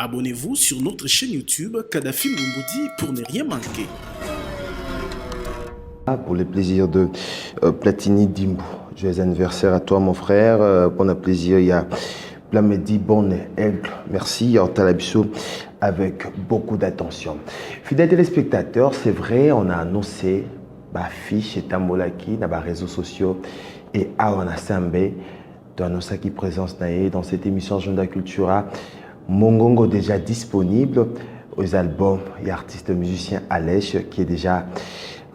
Abonnez-vous sur notre chaîne YouTube Kadhafi Moumoudi pour ne rien manquer. Pour le plaisir de Platini Dimbu. Joyeux anniversaire à toi mon frère. Pour le plaisir, il y a Plamedi Bonne Aigle. Merci, Ortalabiso, avec beaucoup d'attention. Fidèles téléspectateurs, c'est vrai, on a annoncé ma fiche et Tambolaki dans les réseaux sociaux et à Onasambe, dans nos qui présence dans cette émission Agenda Cultura. Mongongo déjà disponible aux albums et artistes musiciens Alèche qui est déjà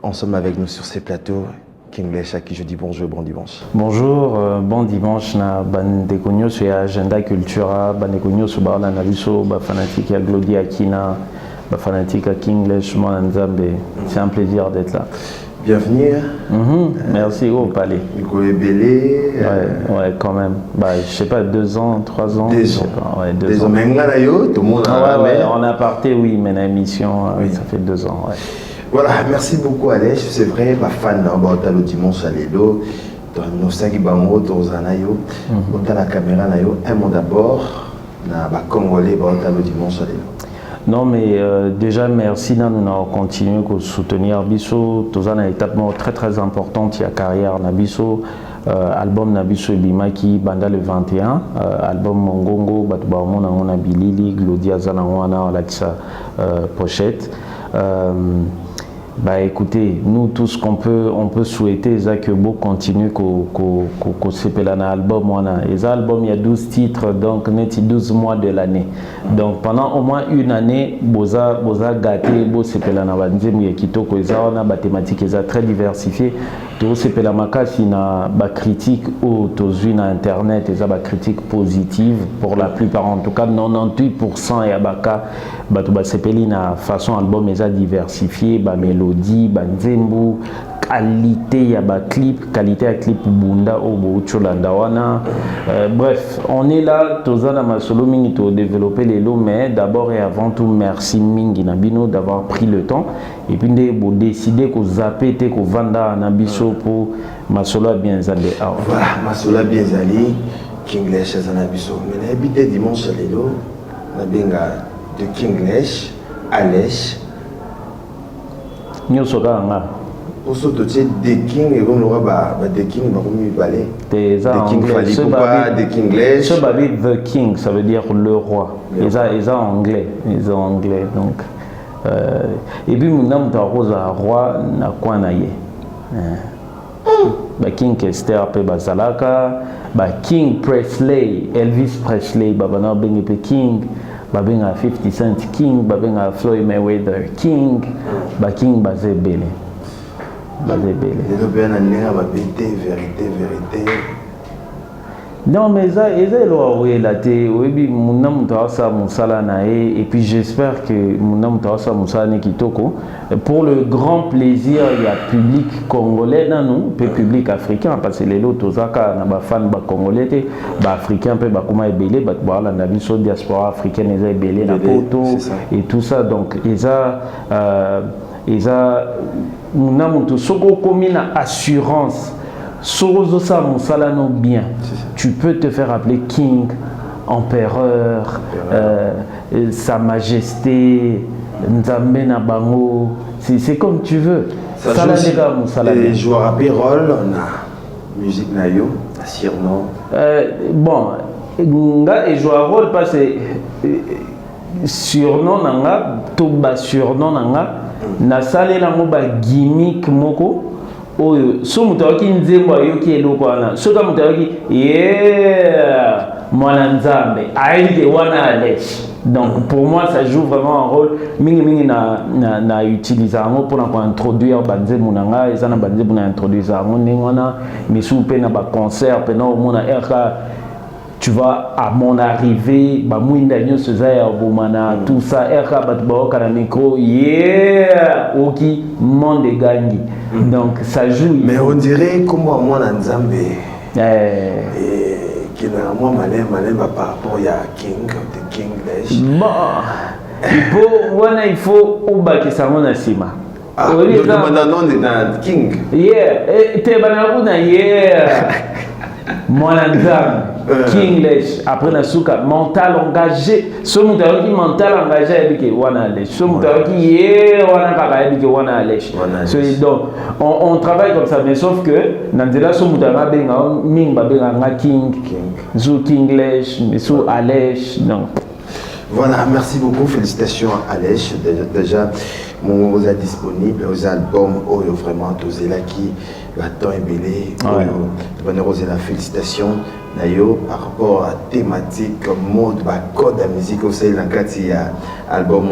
ensemble avec nous sur ces plateaux. Kinglèche à qui je dis bonjour, bon dimanche. Bonjour, bon dimanche na bandekonyo sur Agenda Cultura, bandekonyo sur Barna Nabiso, fanatique à Glody Akina, fanatique à Kinglèche, moi Nzambe. C'est un plaisir d'être là. Bienvenue. Merci au palais. Nico Ebélé. Ouais, quand même. Je sais pas, 2 ans, 3 ans. 2 ans. Ouais, 2 2 ans. ans. Tout le monde on a parté, oui, mais l'émission, ça fait 2 ans. Ouais. Voilà, merci beaucoup Alèche. C'est vrai, ma fan, le dimanche à l'élo, dans nos 5 bango, dans Zanayo, dans la caméra, un mot d'abord, na Congolais, le dimanche à l'élo. Non, mais déjà, merci. Nous avons continué à soutenir Bisso. Tout ça, une étape très très importante. Il y a carrière Nabiso, album Nabiso Bimaki, Banda le 21, album Mongongo, Batoubaumon, on a Bilili, Glodia Zanawana, Alexa Pochette. Écoutez, nous tout ce on peut souhaiter c'est que Beau continue qu'on s'épelle un album. Les albums, il y a 12 titres, donc net 12 mois de l'année. Donc pendant au moins une année, Boza gâté, Beau s'épelle un album, il y a Kitoko, on a des thématiques très diversifiées. Tout s'épelle un makasi na critique ou tous une internet, et ça critique positive pour la plupart, en tout cas 98% et abaka s'épelle na façon album est diversifié, mélodie, nzembo, qualité ya clip, qualité à clip bunda au Cholandawana. Bref, on est là, tozana masolo mingi to développer les lots, mais d'abord et avant tout merci mingi nabino d'avoir pris le temps et puis de décider que zapper te que vanda nabiso pour masolo bien zali. Voilà, masolo bien zali, Kinglèche zanabiso. Mais habité dimanche à l'élo, nabenga de Kinglèche, Alèche. Nyosoka nga. Aussi, des King et on aura des King, des King Falipupa, des Kinglèche. Ce babi the King, ça veut dire le roi. Ils ont anglais, donc. Et puis mon nom de roi na quoi naie. King Kester pe Bazalaka, King Presley, Elvis Presley, babana bengi pe King. Babenga 50 Cent King, babenga Floyd Mayweather King, King Bazé Belé. Les Européens n'ont pas vérité. Non, mais ça, et puis j'espère que pour le grand plaisir, il y a public congolais dans nous, puis public africain, parce que les autres fans congolais, africains, la diaspora africaine, et tout ça. Donc, assurance. Bien. Tu peux te faire appeler King, Empereur, Sa Majesté, Nzambe Nabango. C'est comme tu veux. Et joueur à Pérol, on a musique nayo, surnom. Bon, et joueur rôle parce que surnom nanga, toba surnom nanga, na salé la moba gimmick moko. Oyo so mutawaki nzembo ayoki eloko wana soka mutawaki mwana nzambe aïe wana Alèche. Donc pour moi ça joue vraiment un rôle mingi na utiliser ngo pour introduire banzembo nanga ezana banzembo na introduire ngo ndengwana misu pe na ba concert pe na mona RK. Tu vois, à mon arrivée, tout ça, micro, ok, monde gangi. Donc ça joue. Mais on dirait comme moi, Nzambe, qui est vraiment malin par rapport à King, de Kinglèche. Bon, il faut que ça m'en asima. Ah, donc le King. Yeah, t'es banabuna, yeah. Moi, Nzambe. King Lesh après na suka mental engagé ce mutaro qui mental engagé avec wana Lesh ce mutaro qui est wana kaka avec wana Lesh donc on travaille comme ça mais sauf que nanzela ce mutaro benga ming ba benga nga King zu King Lesh mais su Alesh non. Voilà, merci beaucoup, félicitations à Alèche. Déjà, mon est disponible, aux albums, vraiment, tous là qui va temps et belé, la félicitation. Nayo, par rapport à thématique, mode, code de musique, aussi, la album,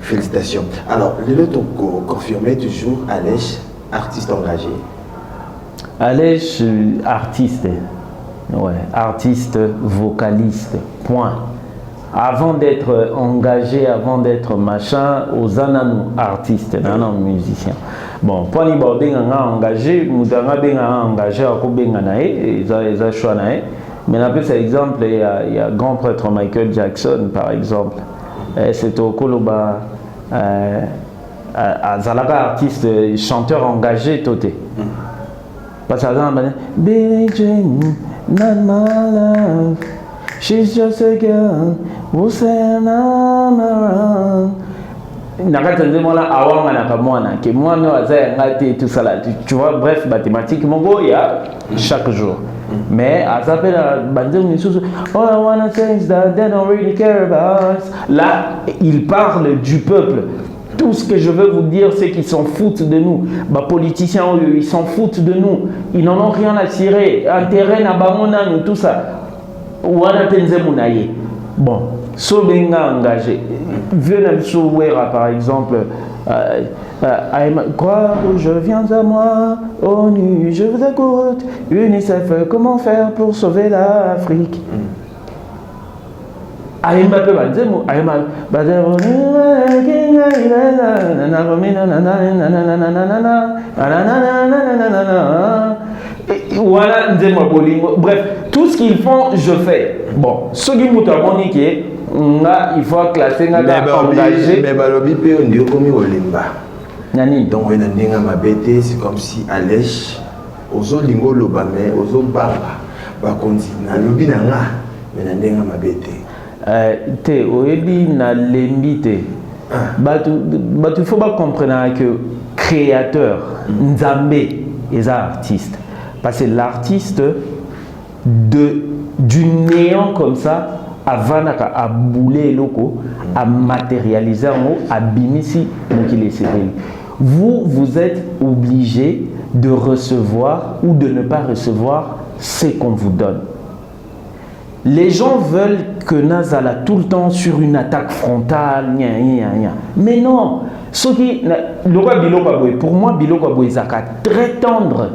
félicitations. Alors, le lot confirmé toujours Alèche, artiste engagé. Alèche, artiste, ouais, artiste, vocaliste, point. Avant d'être engagé, avant d'être machin, aux ananou artistes, nanan musicien. Bon, pour les gens engagé, nous avons engagé à Kobenanae, ils ont choisi. Mais on appelle ça exemple, il y a grand prêtre Michael Jackson, par exemple. C'est au Koloba, à Zalaga, artiste, chanteur engagé, toté. Parce que Billie Jean, not my love. She's just a girl who said I'm around. Nakatende mwana awanga nakamwana ke moi me waza ngati tout ça là tu vois bref mathématiques mongo ya chaque jour mais à s'appelle bande misusu all I wanna say is that they don't really care about us. Là il parle du peuple. Tout ce que je veux vous dire, c'est qu'ils s'en foutent de nous. Les politiciens, ils s'en foutent de nous. Ils n'en ont rien à cirer. Intérêt n'a pas nous, tout ça. Bon, Sobenga engagé. Venez Souwera par exemple. Quoi, je viens à moi, ONU, je vous écoute. UNICEF, comment faire pour sauver l'Afrique? Bref, tout ce qu'ils font, je fais. Bon, ce qui m'a communiqué, il faut classer engagé. Mais balobi pe on dit comme olimba. Nani donc on a ma bête, c'est comme si Alèche ozo lingo loba mais ozo bamba ba continue na lobi na nga mais na ndenga ma bête. Te oyebi na lembite. Batu faut pas comprendre que créateur Nzambe est artiste. Parce que l'artiste du néant comme ça, avant à bouler loco, à matérialiser en haut, à bimisi, donc il est sévère. Vous êtes obligé de recevoir ou de ne pas recevoir ce qu'on vous donne. Les gens veulent que Nazala tout le temps sur une attaque frontale, mais non. Ce qui, pour moi, Biloko Aboy Zaka très tendre.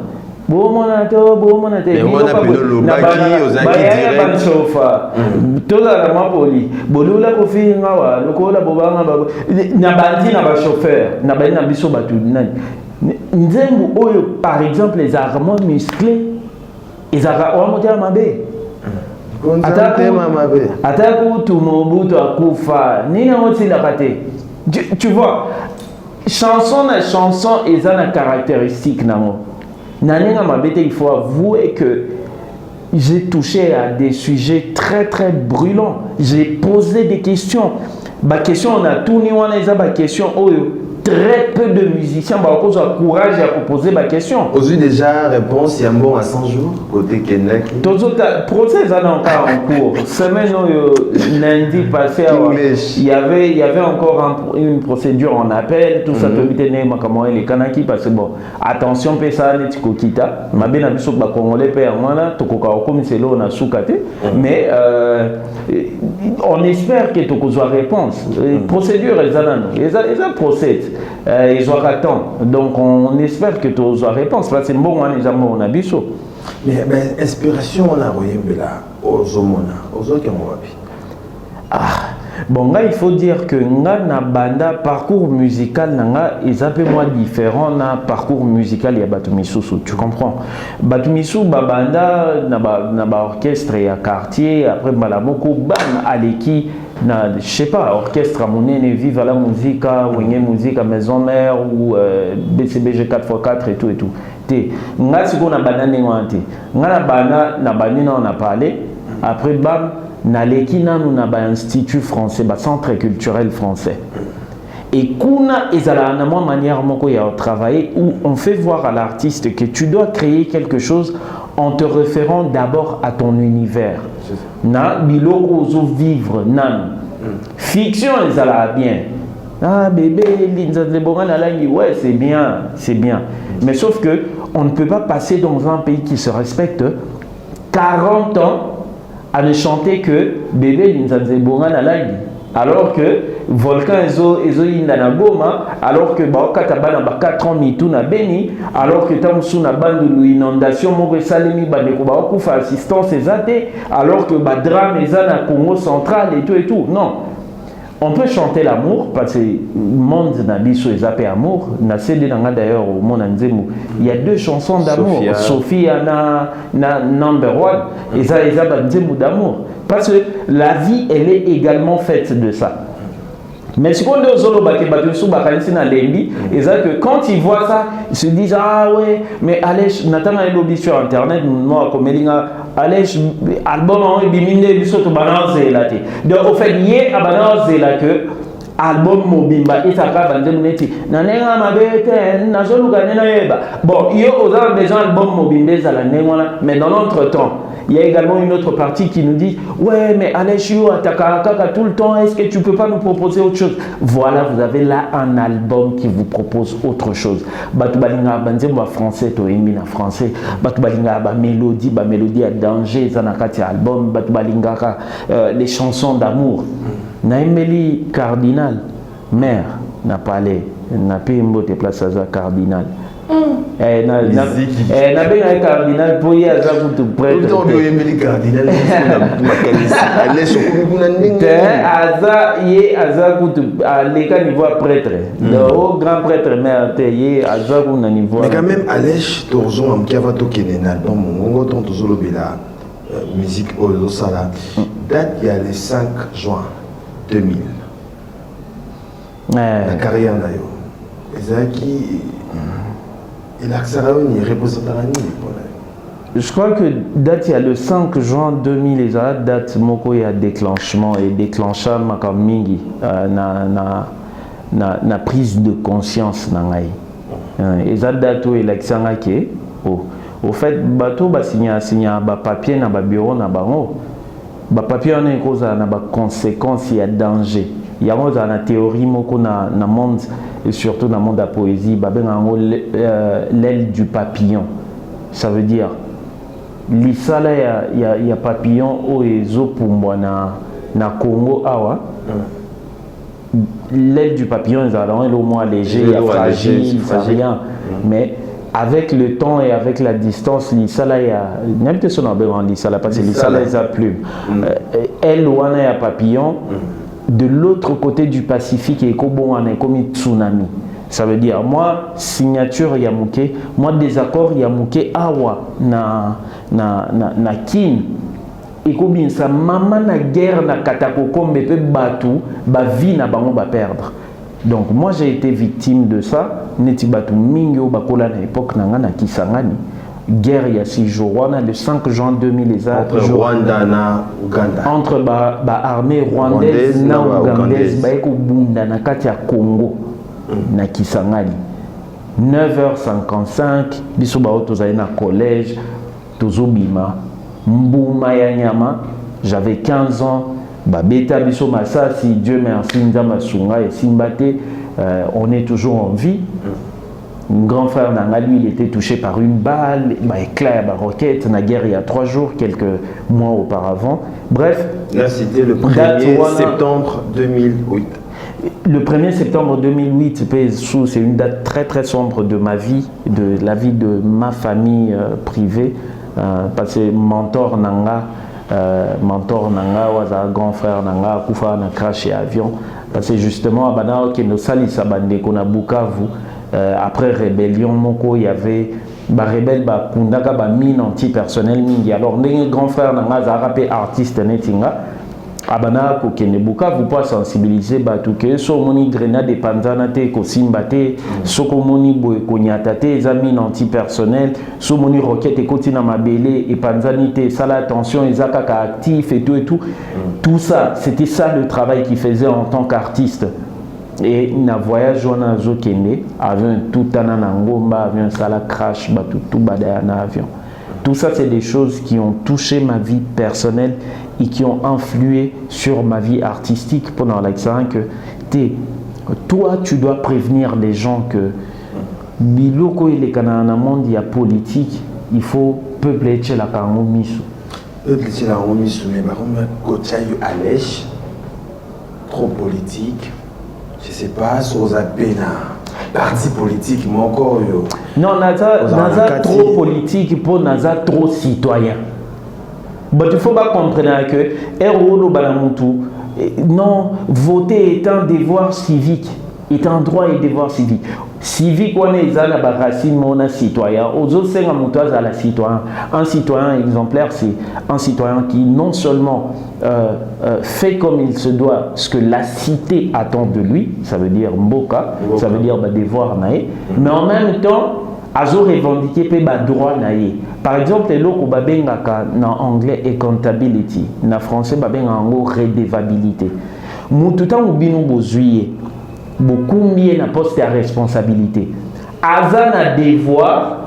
Par exemple, les armes musclés, ils tu vois, chanson, ils ont une caractéristique. Il faut avouer que j'ai touché à des sujets très très brûlants. J'ai posé des questions. On a tourné des questions. Très peu de musiciens ont le courage à poser ma question. Aujourd'hui déjà réponse il y a bon à 100 jours côté Kenek. Procès est encore en cours. Semaine lundi passé il y avait encore une procédure en appel tout ça peut tenir comment les Kanaki parce que bon attention pesa net kokita ma bien biso ba congolais père mwana tokoka comme c'est là on a soukate mais on espère que tokozwa réponse procédure les procès ils ont attend. Donc on espère que tu as réponse. Parce que c'est bon, on a vu ça. Mais inspiration, on a envoyé là aux homona, aux autres qui ont vu. Bon, là, il faut dire que na banda parcours musical nanga est un peu moins différent na parcours musical il y a Batumisu, tu comprends? Batumisu banda na orchestre et à quartier après malaboko ban aleki na je sais pas orchestre monene vive la musique musique à maison mère ou BCBG 4x4 et tout. Te nga siko na banda nengo ante nga na banda na banina on a parlé après bam naleki nanu na ba institut français ba centre culturel français. Et kuna ezala na moi manière moko ya travailler où on fait voir à l'artiste que tu dois créer quelque chose en te référant d'abord à ton univers. Na biloko ozo vivre nan. Fiction ezala bien. Ah bébé linza de bonga langi ouais c'est bien, c'est bien. Mais sauf que on ne peut pas passer dans un pays qui se respecte 40 ans à ne chanter que bébé linza de bonga langi. Alors que volcan ezo inda na Goma, alors que baokata bana ba 4 ans mitu na Beni, alors que tamusu na bandu inondation moko salemi bandeko baokufa assistance ezate, alors que ba drame eza na Congo central et tout non. On peut chanter l'amour parce que le monde n'a biso ezapé amour na CD nanga d'ailleurs au monde nzemu il y a 2 chansons d'amour Sophia na number 1 et ça nzemu d'amour parce que la vie elle est également faite de ça. Mais ce qu'on dit aux autres, c'est que quand ils voient ça, ils se disent ah ouais, mais allez, Nathan a lobby sur internet, moi comme allez, album en biminde biso to balance là. Donc au fait, hier à balance là que album mobimba et ça va vendre muneti. Nanenga mabete, na jolu ganena yeba. Bon, yo aux besoin album mobimbe za la nengwana, mais dans l'entretemps il y a également une autre partie qui nous dit ouais mais Alessio Atakaka tout le temps, est-ce que tu peux pas nous proposer autre chose? Voilà, vous avez là un album qui vous propose autre chose. Batubalinga banzemba français to na français, batubalinga ba mélodie à danger zanakati album, batubalinga les chansons d'amour. Naimeli Cardinal mère n'a pas allé n'a pas mbote place à Cardinal. Na benga cardinal pour y aza kutu prêtre aza kutu aleka niveau prêtre au grand prêtre mais ye aza kuna niveau. Mais quand même Alèche Torzo am kiava to kenena dans mongo ton tozolo bela musique au sala date il y a le 5 juin 2000 la carrière d'ailleurs ezaki il a je crois que date il y a le 5 juin 2000 les date moko ya déclenchement et déclencha makamingi na prise de conscience na ngai eza date où il a ke au fait bato ba signa ba papier na ba bureau na bango ba papier on est cause na ba conséquences ya danger yango za na théorie moko na monde et surtout dans le monde de la poésie, l'aile du papillon. Ça veut dire, l'issala il y a papillon au ezo pour na Congo awa. L'aile du papillon est au moins léger, il y a fragile, rien. Mais avec le temps et avec la distance, l'issala il y a n'importe son nom l'issala parce que l'issala est à plume. Elle ou il y a papillon. De l'autre côté du Pacifique et comme tsunami. Ça veut dire moi signature yamuke, moi désaccord yamuke awa na kin et comme ça maman na guerre na katakokombe pe batu ba vie na bango ba perdre. Donc moi j'ai été victime de ça, neti batu mingi o bakola na époque na ngana Kisangani. Guerre il y a 6 jours, le 5 juin 2000 entre Rwanda na Uganda. Entre armée rwandaise na ougandaise ba ekobunda na kati ya Congo na Kisangani. 9h55 biso ba tozali na collège tozobima mbuma ya nyama, j'avais 15 ans ba beta biso masasi Dieu merci nzamba sunga et simbate on est toujours en vie. Mon grand frère Nanga, lui, il était touché par une balle, éclair, roquette, na guerre il y a 3 jours, quelques mois auparavant. Bref. Là, c'était le 1er septembre 2008. Le 1er septembre 2008, c'est une date très très sombre de ma vie, de la vie de ma famille privée. Parce que mentor Nanga, was un grand frère Nanga, Koufa na crash avion. Parce que justement, à nos salis abandé qu'on a Bukavu. Après rébellion moko il y avait ba rebelle ba kundaka ba mine anti-personnel mingi alors ndenge grand frère nanga za rappé artiste netinga abana ko kenebuka vous pas sensibiliser batu ke so moni grenade panzana te ko simba te so ko moni boy ko nyata te examen antipersonnel so moni roquette ko tina mabele et panzani te sala attention ezaka ka actif et tout tout ça c'était ça le travail qu'il faisait en tant qu'artiste. Et na voyage on a zokende avion tout anana ngomba avion sala crash batu tout badaya na avion. Tout ça c'est des choses qui ont touché ma vie personnelle et qui ont influé sur ma vie artistique pendant l'examen que toi tu dois prévenir les gens que biloko ile kana na monde il y a politique il faut peupler chez la kango misu peuple chez la kango misu mais par contre kocha yo allège trop politique. Je sais pas, sur un parti politique, mais encore. Non, naza trop politique pour naza trop citoyen. Mais il faut pas comprendre que Erolo Balamutu, non, voter est un devoir civique, est un droit et devoir civique. Civique, on est à la racine, on est citoyen. Aux autres, c'est un citoyen. Un citoyen exemplaire, c'est un citoyen qui non seulement fait comme il se doit ce que la cité attend de lui, ça veut dire mboka, ça veut dire devoir naé, mais en même temps, azo revendiquer pe droit naé. Par exemple, le loko babengaka en anglais accountability, en français babenga en redevabilité. Moututa ou bino bozuye. Beaucoup mieux na poste à responsabilité. Aza na devoir,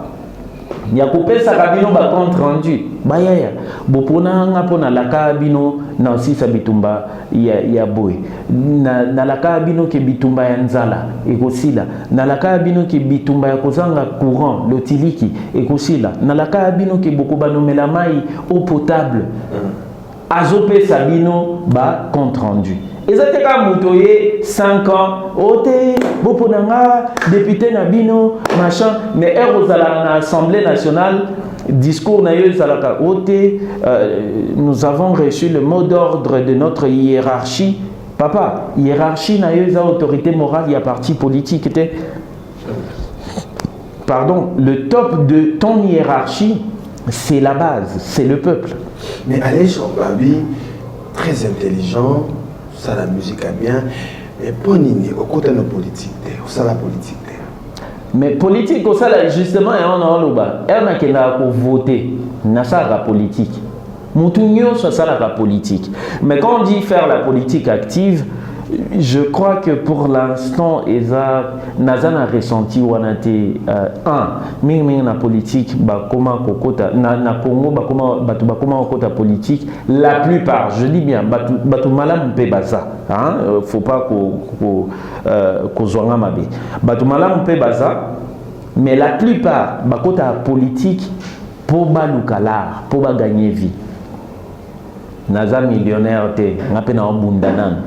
il y a coupé sa cabine ba compte rendu. Ba ya bopona nga pona la cabino na aussi sa bitumba ya boy. Na la cabino ke bitumba ya nzala ekosila. Na la cabino ke bitumba ya kozanga courant lotiliki ekosila. Na la cabino ke boko banomela mai eau potable. Azope sabino ba compte rendu. Et ça te ka mutoye 5 ans, ote, boponanga, député Nabino, machin, mais à l'Assemblée nationale, discours naïe zalaka, ote, nous avons reçu le mot d'ordre de notre hiérarchie. Papa, hiérarchie naïe autorité morale, il y a parti politique. Pardon, le top de ton hiérarchie, c'est la base, c'est le peuple. Mais Allège Chambabi, très intelligent. Ça la musique a bien, mais pour nini au côté de la politique, ça la politique. Mais politique, ça là justement, on a l'oba, elle n'a qu'à voter, n'a ça la politique. Moutounio ça la politique. Mais quand on dit faire la politique active, je crois que pour l'instant, Nazan a ressenti wanate na politique bakoma kokota na Congo bakoma kokota politique la plupart, je dis bien batu malam pe baza faut pas ko zonga mabe batu malam pe baza mais la plupart bakota politique pour balukalar pour ba gagner vie. Naza millionnaire te ngape na obundanan.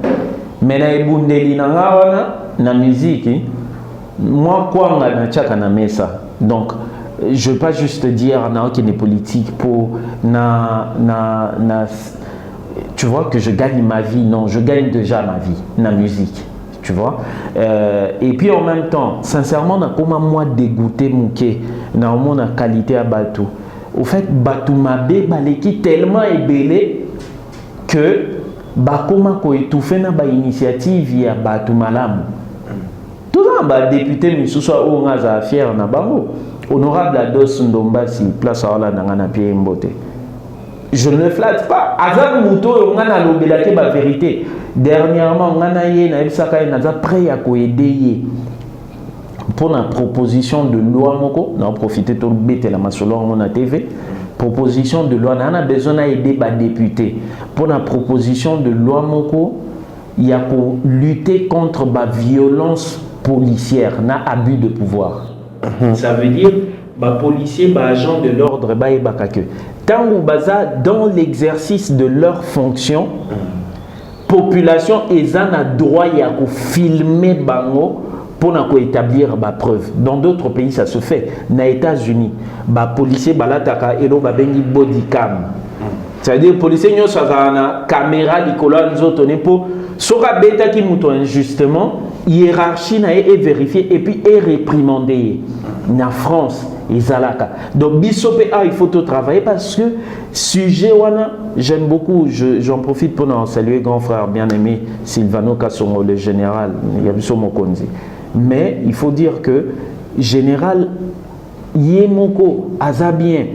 Mais na ebundeli na ngawana na musique moi quoi na chaka na mesa donc je veux pas juste dire na qui est politique pour tu vois que je gagne ma vie, non, je gagne déjà ma vie na musique, tu vois. Et puis en même temps sincèrement na comment moi dégoûter mouké na mon qualité à bateau au fait bateau mabe baleki tellement ébélé que bakoma ko étouffé na ba initiative ya batu malamu tout ça ba député misusu o ngaza fier na bango honorable Ados Ndombasi place ala na pied mbote je ne flatte pas azam muto ngana lobela ke ba vérité dernièrement ngana ye na ebisaka na za prêt à ko aider pour la proposition de loi moko na profiter tout bête la masolo na TV. Proposition de loi, on a besoin d'aider les députés. Pour la proposition de loi Moko, il y a pour lutter contre la violence policière, na abus de pouvoir. Ça veut dire les policiers, les agents de l'ordre, tant que dans l'exercice de leur fonction, population a droit à filmer bango pour établir ma preuve. Dans d'autres pays, ça se fait. Dans les États-Unis, les policiers ont une body cam. C'est-à-dire que les policiers ont une caméra pour sera bêta qui mouton injustement, hiérarchie est vérifiée et puis est réprimandée. En France, ezalaka. Donc bisope il faut tout travailler parce que sujet wana j'aime beaucoup, j'en profite pour en saluer grand frère bien-aimé Silvano Kassongo le général Yabiso Mokonzi. Mais il faut dire que général Yemoko aza bien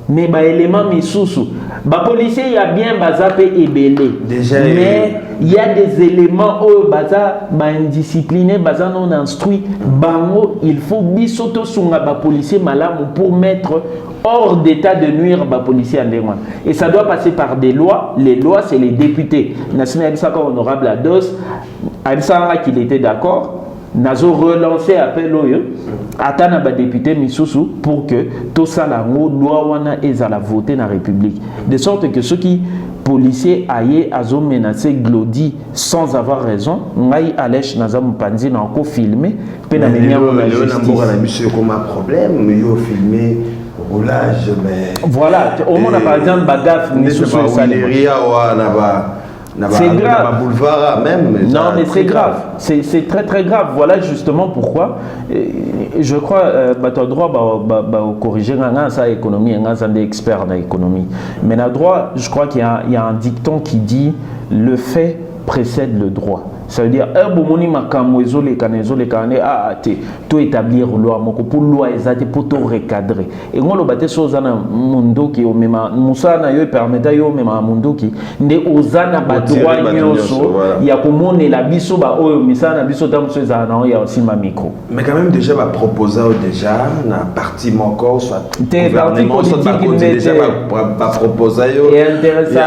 mais ba élément misusu ba policier il y a bien bazapé ebele mais il y a des éléments où baza ba indiscipliné baza non instruit bango il faut bisoto sunga ba policier malamu pour mettre hors d'état de nuire ba policier andengwa et ça doit passer par des lois. Les lois c'est les députés national Saka honorable Ados Abisanga qu'il était d'accord. Nazo relancer appel oyo atana ba député misusu pour que tout ça la loi wana ezala voter na république de sorte que ceux qui policiers aillé azo menacer Glody sans avoir raison ngai alèche naza mpanzi na ko filmer pe na menya la justice comme un problème yo filmer roulage mais voilà au monde par exemple bagaf misusu ça c'est grave. Boulevard même. Non, mais c'est grave. C'est très très grave. Voilà justement pourquoi je crois tu as droit de corriger ça économie, un expert en économie. Mais na droit, je crois qu'il y a un dicton qui dit le fait précède le droit. Ça veut dire tout établir loi pour loi exacte pour tout recadrer et on le battait sur zana mundo qui au même musana yo permettait yo même mundo qui ndé ozana badroit nyoso ya komone la biso ba oyo misana biso tamso zana ya aussi ma micro mais quand même déjà va proposer déjà na parti encore soit gouvernement soit déjà va proposer yo et intéressant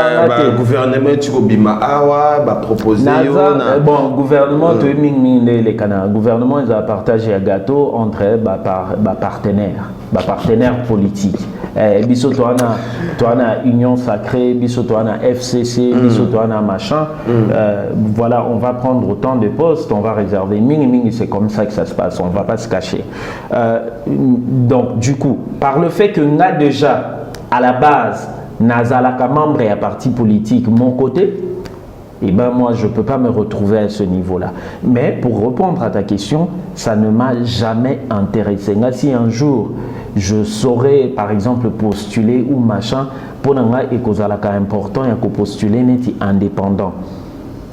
gouvernement tu bima awa va proposer yo bon gouvernement les canards gouvernement ils ont partagé un gâteau entre partenaires politiques biso toana union sacrée biso toana FCC biso toana machin voilà on va prendre autant de postes on va réserver mini c'est comme ça que ça se passe on va pas se cacher donc du coup par le fait que n'a déjà à la base nazalaka membre et à parti politique mon côté et ben moi je ne peux pas me retrouver à ce niveau-là. Mais pour répondre à ta question, ça ne m'a jamais intéressé. Si un jour je saurais par exemple postuler ou machin, pour nga ekozalaka important ya ko postuler neti indépendant.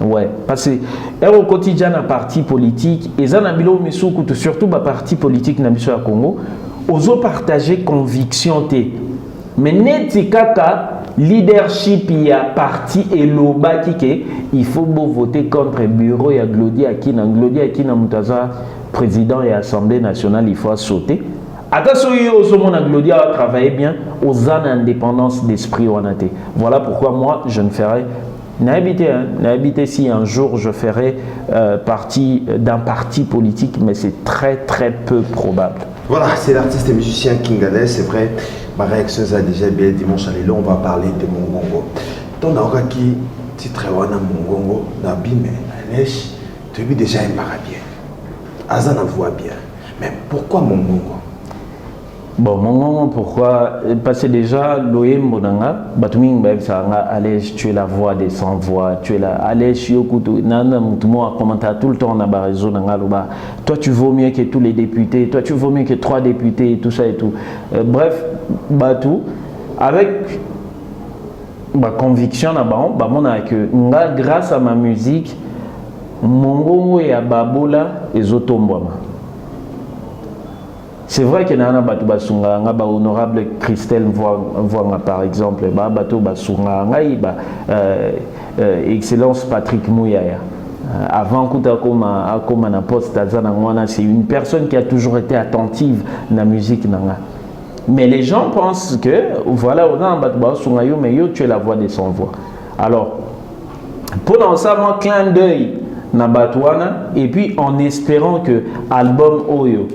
Ouais, parce que au quotidien un parti politique et ça na bilo misuku surtout ba parti politique na biso ya Congo, ozo partager conviction té. Mais neti kaka leadership il y a parti et loba qui il faut voter contre le bureau ya Glody Akina mutaza président et assemblée nationale il faut sauter attention yo somona Glody a travaillé bien aux indépendance d'esprit wanate voilà pourquoi moi je ne ferai n'habiter si un jour je ferai partie d'un parti politique mais c'est très très peu probable. Voilà, c'est l'artiste et musicien Kingale, c'est vrai. Ma réaction a déjà bien dimanche à l'élo, on va parler de Mongongo. Ton aura qui titre wana Mongongo, nabi mais Alèche, tu lui déjà un bien. Azan en voit bien. Mais pourquoi Mongongo? Bon, Mongongo, pourquoi? Parce que déjà, Loé Mbonanga, Batuming Baïsanga, Alèche, tu es la voix des sans-voix, tu es la Alèche Yokutu, Nana Moutumo a commenté tout le temps on a barrezo Nangaluba. Toi, tu vaux mieux que tous les députés, toi, tu vaux mieux que 3 députés, et tout ça et tout. Bref, Batou, avec ma conviction là-bas, grâce à ma musique, Mongongo et Ababola et Zotombouama. C'est vrai qu'il y a un honorable Christelle Mvoanga par exemple, excellence Patrick Mouyaya. Avant Kouma na poste c'est une personne qui a toujours été attentive à la musique. Mais les gens pensent que voilà, mais yo, tu es la voix des sans-voix. Alors, pendant ça, moi, clin d'œil na Batouana, et puis en espérant que l'album Oyo,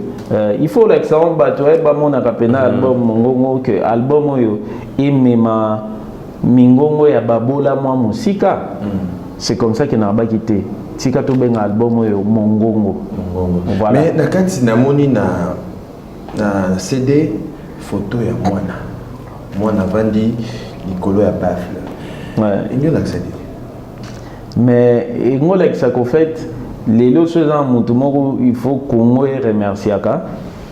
il faut l'exemple Batoué, mon album Mongongo, que l'album Oyo, et ma Mingongo ya Babola, moi, Musika. C'est comme ça qu'il n'a pas quitté. Tika to ben album Oyo, Mongongo. Voilà. Mais nakati namoni na CD, photo ya mwana vandi Nicolo ya bafle. Ouais. Il y a l'accès. Mais il fait les lots il faut qu'on remercie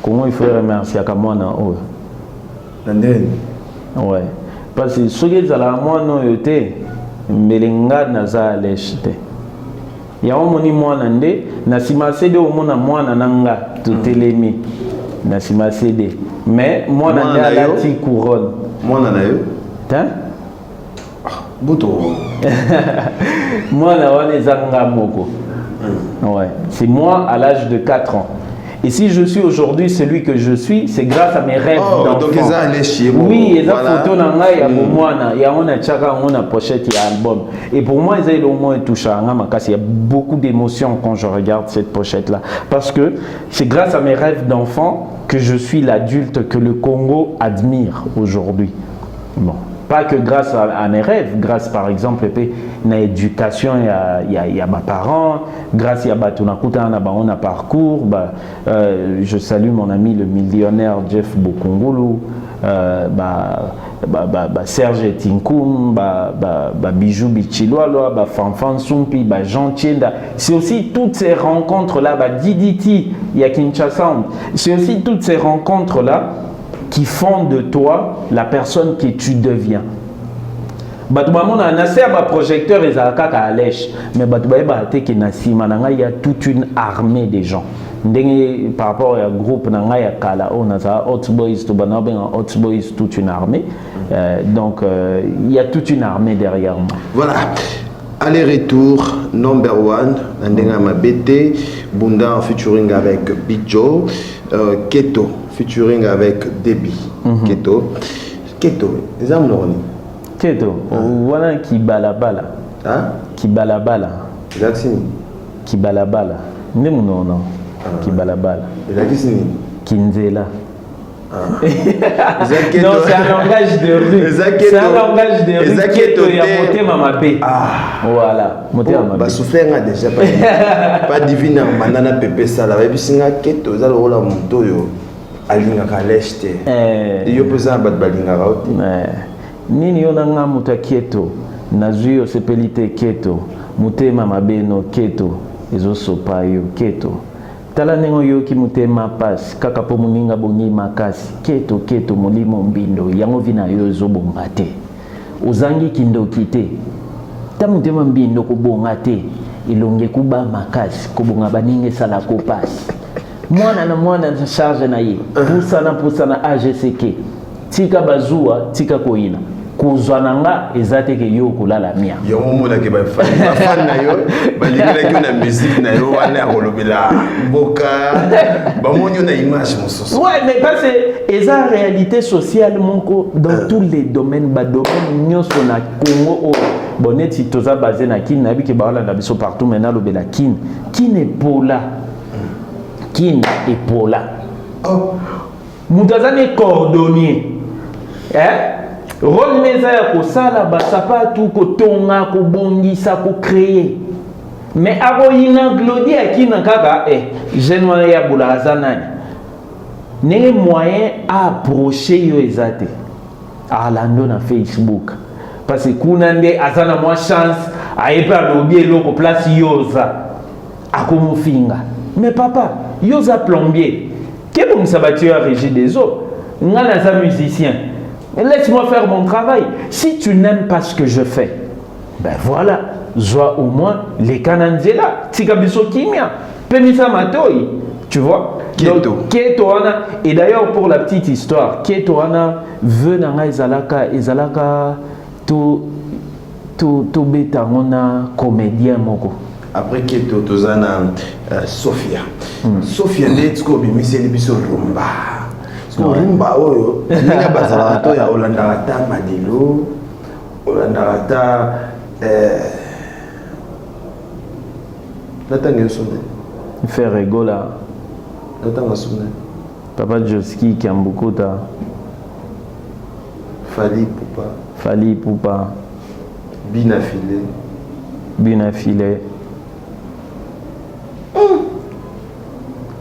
Comment il faut remercier à moi na oh. Ouais. Parce que ceux qui sont là moi non yote melenga naza lechite. Ya omoni mwana nde na sima cede omona mwana nanga totelemi na sima cede mais mwana nde alati couronne mwana na yo hein buto mwana wana ezanga moko ouais c'est moi à l'âge de 4 ans. Et si je suis aujourd'hui celui que je suis, c'est grâce à mes rêves d'enfant. Donc ils ont allé chez moi. Oui, ils ont photo nanga ya bomwana, ya on a chaka on a pochette ya album. Et pour moi, ils ont au moins touché à il y a beaucoup d'émotions quand je regarde cette pochette là parce que c'est grâce à mes rêves d'enfant que je suis l'adulte que le Congo admire aujourd'hui. Bon. Pas que grâce à mes rêves, grâce par exemple à l'éducation, il y a mes parents, grâce à on a parcours, je salue mon ami le millionnaire Jeff Bokongulu, Serge Tinkoum, Bijou Bichilwalo, Fanfan Sumpi, Jean Tienda. C'est aussi toutes ces rencontres-là, Diditi, il y a Kinshasa. C'est aussi toutes ces rencontres-là qui font de toi la personne que tu deviens. Un projecteur et à lèche, mais il y a toute une armée de gens. Par rapport au groupe, on a Hot Boys, toute une armée. Donc il y a toute une armée derrière moi. Voilà. Aller-retour number one, Ndenga Mabete, Bunda en featuring avec Bijo, Keto featuring avec Debbie. Keto, les amis l'ont. Keto, voilà qui balabala. Hein? Qui balabala. Exactement. Qui balabala. Non. Qui balabala. Exactement. Kinzela. Non, c'est un langage de rue. C'est un langage de rue. Keto, il y a monté Mamapé. Voilà. Monté Mamapé. Souffler déjà pas divine banana pépé ça là. Et puis singa Keto, ça le rôle à monto yo. Alinga kaleste. Et yo pesa bat balinga rauti. Nini yo nanga muta Keto. Nazuyo sepelite Keto. Mute Mamabeno Keto. Ezo sopa yo Keto. Tala nengo yo ki mutema passe kaka po muninga bongi makasi keto molimo mbindo yango vina yo zo bonga te uzangi kindoki te ta mutema mbindo ko bonga te ilonge kuba makasi ko bonga baninge sala ko passe mwana na charge na ye pusana AGCK tika bazua tika koina kuzwananga ezate ke yo kulala mia yo mona ke ba fan na yo ba lingela ki na musique na yo wana kolobela boka ba monyo na image mososo. Ouais, mais parce que eza réalité sociale monko dans tous les domaines ba domaine nyoso na Congo boneti toza basé na kin na bi ke ba wala na biso partout maintenant lobela kin est pola kin et pola mutazane cordonnier rôle meza ya kosala basapatu kotonga kobongisa ko créer mais aroyina glodi akina kaka jeune wana ya bulaza nani ne moyen à approcher yo ezate alando na Facebook parce que kuna nde azana moi chance ayepa lobi eloko place yoza akomofinga mais papa yoza plombier ke bon sabatier régie des eaux ngana za musicien. Laisse-moi faire mon travail. Si tu n'aimes pas ce que je fais, ben voilà, joie au moins les cananzela, tikabiso kimia, pemisa matoi, tu vois. Keto. Et d'ailleurs pour la petite histoire, Keto ana veut nanga ezalaka to beta ngona comédien moko. Après Keto tozana Sophia. Sophia ndetsko bimiseli biso rumba. Rumba oyo ninga bazala to ya Olanda ta madilo Olanda ta natanga sonne faire rigola natanga sonne Papa Joski Kiambukuta Fali Poupa Bina Filé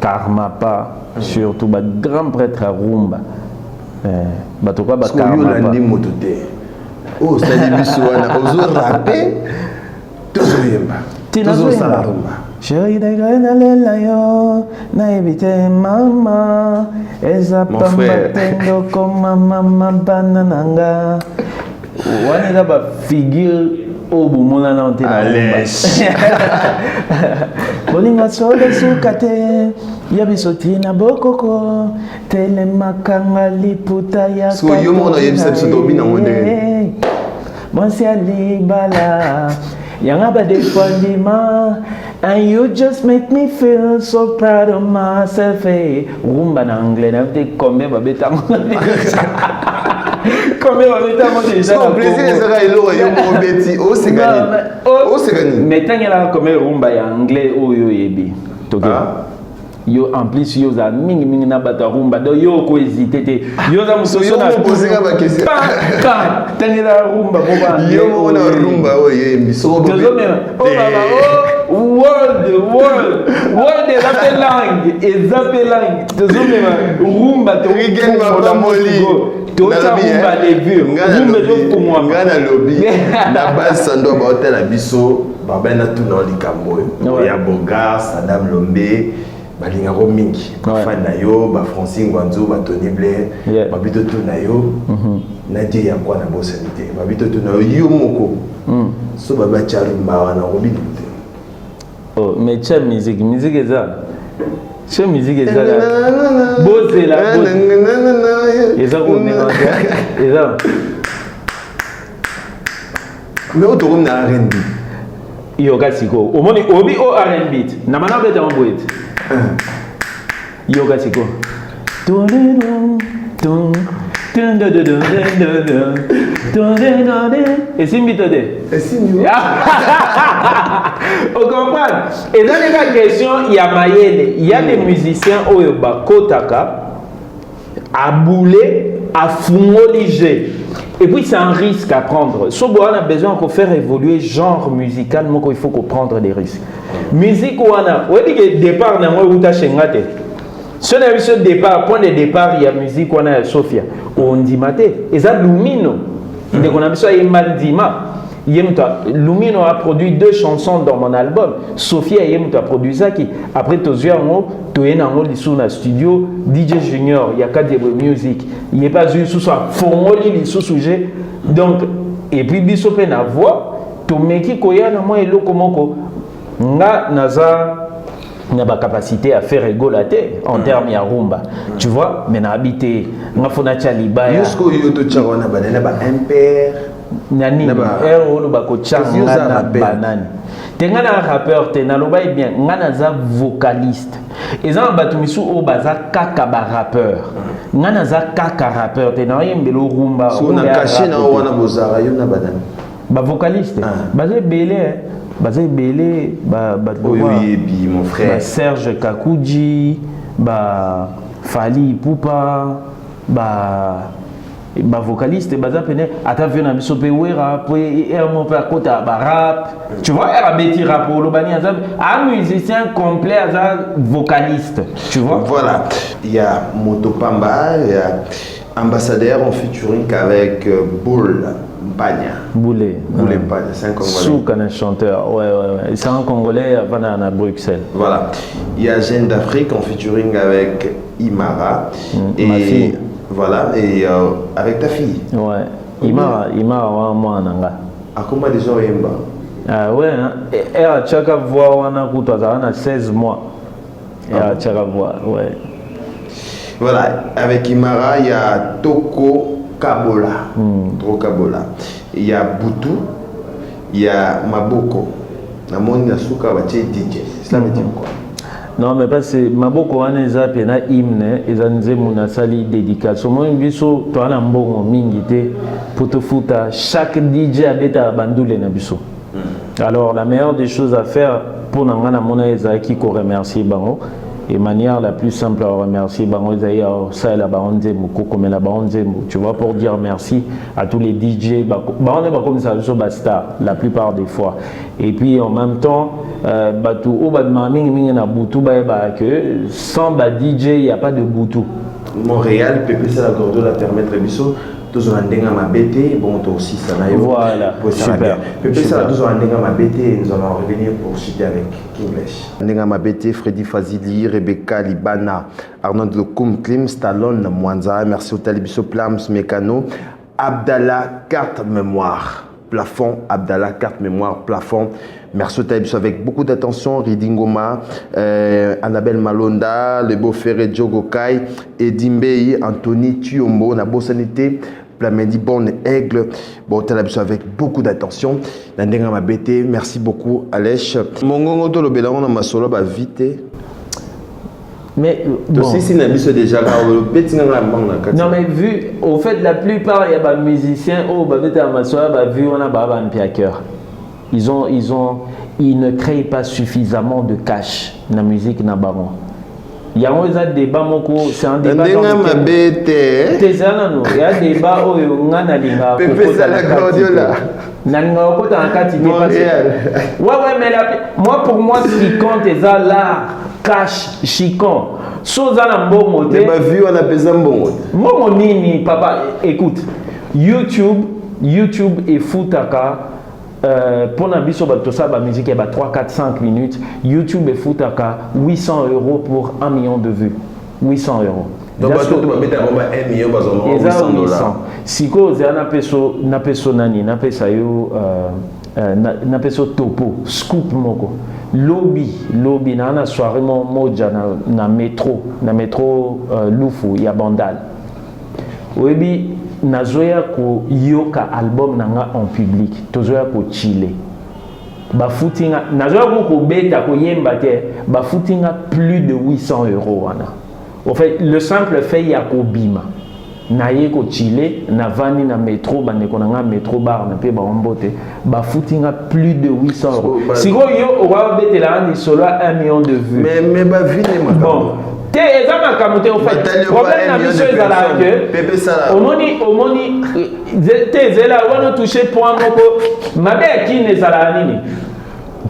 Karmapa surtout ba grand prêtre à Rumba batoka ba Karmapa oh ça dit biso wana ozo rapper tozoyemba Toujours ça la rumba. Chérie de Grenalella yo, na évité mama, eza pambatendo comme mama banananga. Wana da ba figure au bumona na antena. Allez. Bolinga sole sukate, ya bisoti na bokoko, tele makanga liputa ya. So yo mo na yebisa biso dobi na monde. Monsi alibala, yanga ba defendima. And you just make me feel so proud of myself. Rumba en anglais, combien va bêta mon combien va bêta mon déjà. Son plaisir sera elo yo mo beti o c'est gagné. O c'est gagné. Mais tant là combien rumba en anglais o yo yebi. Yo en plus yo za mingi na bata rumba do yo ko hésiter te yo za musoso na poser ba question tant la rumba boba yo mo na rumba o ye biso oh baba oh world is up langue is up langue tozomema rumba to rigen ba moli to rumba de vieux rumba do pour moi ngana lobby na base ndo ba hotel na biso baba na tout na likambo ya Bogar Sadam Lombe balinga ko mingi fan na yo ba Francine Ngwanzo ba Tony Blair ba bito tout na yo na die ya kwa na bosanité ba bito tout na yo moko so baba charu mbawa na robi tout. Oh mais cha musique eza cha musique eza boze la eza ko eza mais o to na R&B yo gasiko o moni obi o R&B na mana beta mboet yo gasiko et si mitode on comprend et dans les questions il y a mayele il y a des musiciens oyo bakotaka à bouler à fumoliger. Et puis c'est un risque à prendre. Sobo on a besoin de faire évoluer genre musical, donc il faut qu'on prendre des risques. Musique on a, on dit que départ na moi uta chengate. Ce n'est pas ce départ, point de départ il y a musique on a Sophia. On dit maté, et ça Lumino. Il qu'on a besoin de Maldima. Lumino a produit 2 chansons dans mon album. Sophia a produit ça qui après tu as dans le studio DJ Junior, il y a 4 musique. Il n'est pas juste sous ça, formoli sous sujet. Donc et puis biso pe na voix, to meki koya na moi eloko moko. Nga naza na ba capacité à faire égolater en termes ya rumba. Tu vois, mais na habité nga fona chaliba ya. Jusqu'au yoto chakona banana ba impère. Nani ero ba ko changa na banani. Tenga na rappeur te na loba bien ngana za vocaliste. Ezan batumisu o baza kaka ba rappeur. Ngana za kaka rappeur te na yembelo rumba. So na caché na wana bozara yo na banani. Ba vocaliste. Bazé belé Bazé belé ba oui mon frère. Ba Serge Kakouji, ba Fali Poupa, ba vocaliste baza pene ata vena biso pe wera po mon pe akota ba rap tu vois era beti rap lo bani azab un musicien complet azab vocaliste tu vois. Voilà, il y a Motopamba, il y a Ambassadeur en featuring avec Boule Mpagna. Boule Mpagna, c'est un Congolais. Souk un chanteur, ouais. C'est un Congolais à Bruxelles. Voilà, il y a Jeune d'Afrique en featuring avec Imara et ma fille. Voilà, et avec ta fille. Ouais, Imara moi nanga. À comment les gens aiment? Ah ouais, elle a chaque voix on a 16 mois. Elle a chaque voix, ouais. Voilà, avec Imara, il y a Toko Kabola. Toko Kabola. Il y a Boutou, il y a Maboko. Namoni Nasuka Bache DJ. Cela veut dire quoi? Non, mais parce que Maboko wana eza pena hymne eza nzembo na sali dédicace. Moi biso to ana mbongo mingi te poto futa chaque DJ abeta bandule na biso. Alors la meilleure des choses à faire pour nangana mona eza qui ko remercier bango. Et manière la plus simple à remercier tu vois, pour dire merci à tous les DJ comme ça basta la plupart des fois. Et puis en même temps sans DJ il n'y a pas de Boutou. Montréal, Pépé, ça la permettre biso tous en denga ma BT, bon toi aussi ça va. Voilà, super. Pepe ça tous en denga ma BT, nous allons revenir pour citer avec Kinglish. Denga ma BT, Freddy Fazili, Rebecca Libana, Arnold Lecoum, Klim, Stallone, Mwanza, merci au Talibiso Plams, Mécano, Abdallah, carte mémoire. Plafond, Abdallah, carte mémoire, plafond. Merci au Talibiso avec beaucoup d'attention. Ridingoma, Annabelle Malonda, Le Beau Ferré, Diogo Kai, Edimbei, Anthony Tuombo, Nabo Sanité, Plamedi Bon Aigle. Bon, Talibiso avec beaucoup d'attention. Nandenga Mabete, merci beaucoup, Alèche. Mongongo to le Bélaron, ma solo, bah vite. Mais bon. Si déjà non mais vu au fait la plupart il y a des musiciens vu on a un pied à cœur. Ils ne créent pas suffisamment de cash dans la musique na baron. Il y a un débat c'est un débat il y a un débat où on a linga moi pour moi ce qui compte c'est l'art cash chicon soza na mbongo te ma vie on a besoin mbongo mbongo nini papa écoute YouTube et futaka pour na biso bato ça ba musique ya ba 3 4 5 minutes YouTube et futaka 800 € pour 1 million de vues 800 €. Donc bato tu vas mettre 1 million bazoma 800 $. Siko za na peso nani na pesa yo na peso topo scoop moko lobby na soirée moja na métro Lufu ya Bandal oyebi nazoya ko yoka album nanga en public tozoya ko chiller bafutinga nazoya ko beta ko yemba te bafutinga plus de 800 € wana en fait le simple fait ya ko bima na ye ko chile na vani na métro bandeko nanga métro bar na pe ba ombote ba footinga plus de 800 €. Siko yo wa betela ni solo 1 million de vues. Mais ba vini makamo. Bon. Te ezama kamote au fait. Problème na biso ezala que Pepe sala. Omoni te zela wana toucher point moko mabe akine ezala nini.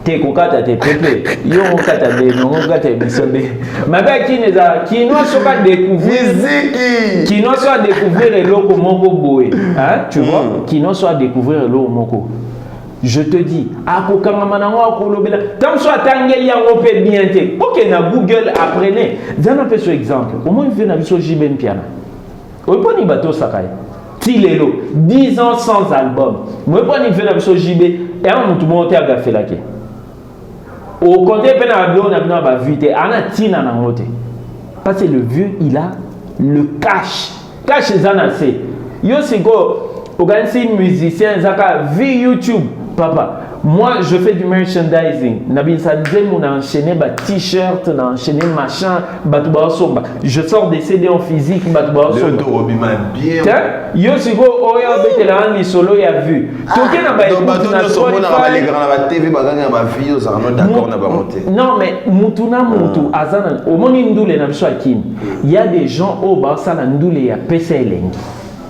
Te kokata te pepe yo kokata de no kokata bisonde mabe kineza kino soka découvrir musique kino soit découvrir eloko moko boé hein tu vois kino soit découvrir eloko moko je te dis akokanga manango akolobela tam so atangeli yango pe bien te OK na Google apprenez zana pe so exemple au moins vient na biso jiben piano oponi bato sakai tilelo 10 ans sans album moi poni vient na biso jibe et un mutu monte a gafé la ke au côté on a vu parce que le vieux il a le cash zanase yo c'est go organiser musicien zaka vie YouTube papa moi je fais du merchandising nabi sanze mon enchaîner ba t-shirt na enchaîner machin batuba somba je sors des CD en physique batuba somba yo c'est go oya betela ni solo ya vu toke na ba na TV baganga ba vie aux arnaud d'accord na ba monter non mais mutuna mutu azana omoni ndule na biso akini il y a des gens au Barça na ndule ya pesa elengi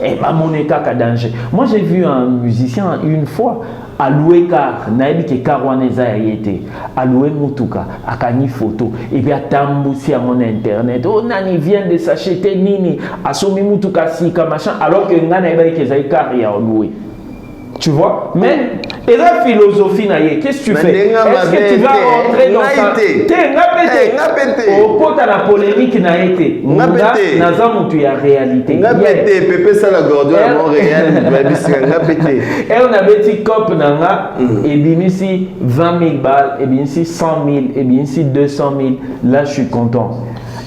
et ba moneka ka danger moi j'ai vu un musicien une fois alloué car naebi ke karwaneza ya yete alloué mutuka akani photo et puis atambusi mon internet oh nani vient de s'acheter nini asomi mutuka sika machin alors que ngana eba ke zai car ya alloué tu vois mais et la philosophie naie qu'est-ce que tu fais est-ce que tu vas rentrer dans ça ngapete au pot à la polémique naite naza mutu ya réalité ngapete pepe ça la gordo à Montréal ngapete et on a petit cop nanga et bimisi 20 000 balles et bimisi 100 000 et bimisi 200 000 là je suis content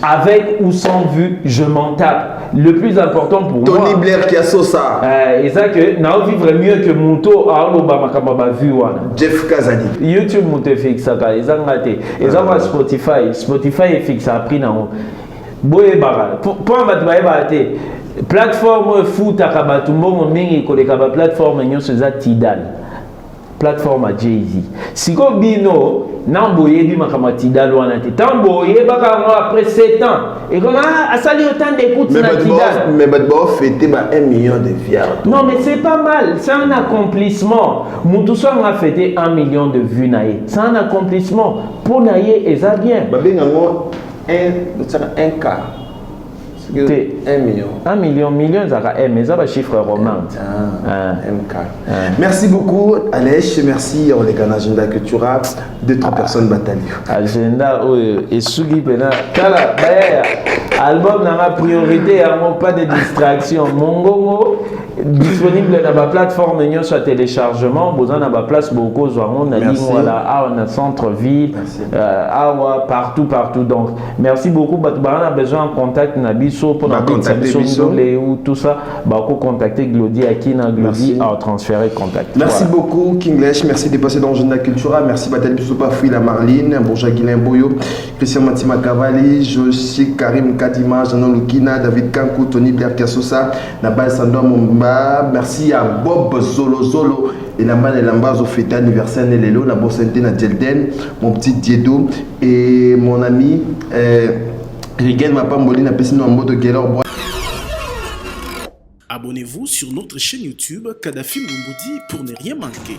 avec ou sans vue je m'en tape le plus important pour Tony moi Tony Blair qui a ça et ça que na vivre mieux que Muto a Obama kamba vu wana Jeff Kazadi YouTube Muto fixe ça ils ont raté ils ont Spotify fixe a pris na boye bara pour battre baté plateforme foot akabatu mbongo mingi koleka ba plateforme nyonso za Tidal plateforme à Jay-Z siko bino namboye bi makama Tidal wana te tamboye baka après 7 ans et comment a sali autant d'écoute na Tidal mais batbo fêter 1 million de vues non mais c'est pas mal c'est un accomplissement mutu so nga fêter 1 million de vues naé c'est un accomplissement pour naé et ça bien babenga ngo un cas T'es 1 million. 1 million, million, ça va, mais ça va chiffre romain. MK. Merci beaucoup, Alèche. Merci, on les gars, Agenda Cultura. 2-3 personnes bataillées. Agenda, et Sugi Pena. Kala, d'ailleurs, album n'a pas priorité, pas de distraction. Mongongo, disponible dans la plateforme sur téléchargement. Vous en avez place beaucoup, on a dit, voilà, on a centre-ville, partout. Donc, merci beaucoup. On a besoin de contact Nabiso pour ou tout ça. Vous contacter Glody Akina, Glody à transférer contact. Merci beaucoup, Kinglish. Merci de passer dans Agenda Cultura. Merci, Batali Bissoupa, la Marline, Bourja Guilain Boyo, Christian Matima Cavalli, Joshi Karim Kadima, Janon Lukina, David Kankou, Tony Blair Kassosa, Nabal Sando Mumba. Merci à Bob Zolo. Et la main et l'ambaz au fête anniversaire Nelelo, la bonne santé na Djelden, mon petit Diedo et mon ami Rigen Mapamboli n'a pas en mode Gaylor. Abonnez-vous sur notre chaîne YouTube Kadhafi Mboumoudi pour ne rien manquer.